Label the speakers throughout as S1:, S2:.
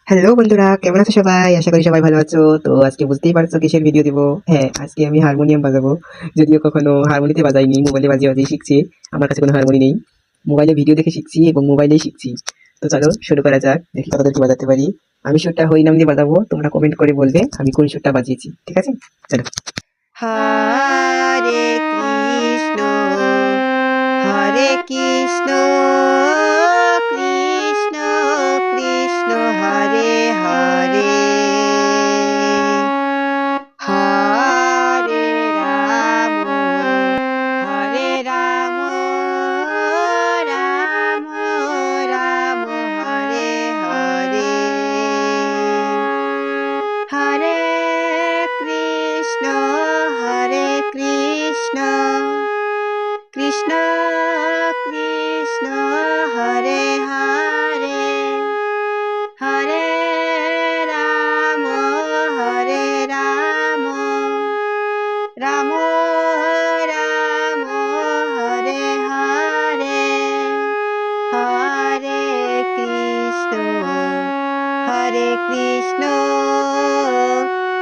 S1: Hello বন্ধুরা, কেমন আছো সবাই? আশা করি সবাই ভালো আছো। তো আজকে বুঝতেই পারছো কিসের ভিডিও দিব। হ্যাঁ, আজকে আমি হারমোনিয়াম বাজাবো। যদিও কখনো হারমোনিতে বাজাইনি, মোবাইলে বাজিয়ে বাজিয়ে শিখছি। আমার কাছে কোনো হারমোনি নেই, মোবাইলে ভিডিও দেখে শিখছি এবং মোবাইলেই শিখছি। তো চলো শুরু করা যাক, দেখি কতদূর কি বাজাতে পারি। আমি সুরটা হরিনাম দিয়ে বাজাবো, তোমরা কমেন্ট করে বলবে আমি কোন সুরটা বাজিয়েছি, ঠিক আছে? চলো। হরে কৃষ্ণ, হরে কৃষ্ণ, কৃষ্ণ কৃষ্ণ হরে হরে, হরে রাম, হরে রাম, রাম রাম হরে হরে, হরে কৃষ্ণ, হরে কৃষ্ণ, কৃষ্ণ কৃষ্ণ হরে হরে, হরে রাম, হরে রাম, রাম রাম হরে হরে, হরে কৃষ্ণ, হরে কৃষ্ণ,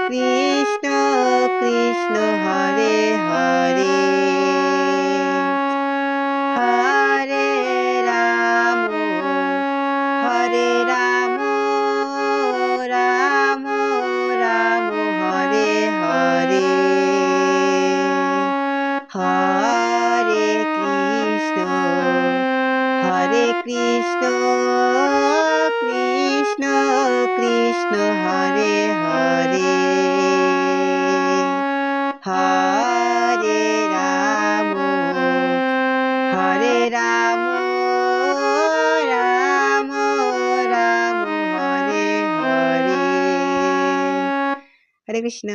S1: কৃষ্ণ কৃষ্ণ হরে হরে, হরে রাম, হরে রাম, রাম রাম হরে হরে, হরে কৃষ্ণ, হরে কৃষ্ণ, কৃষ্ণ কৃষ্ণ হরে হরে, হরে রাম, হরে রাম, রাম রাম হরে হরে, হরে কৃষ্ণ।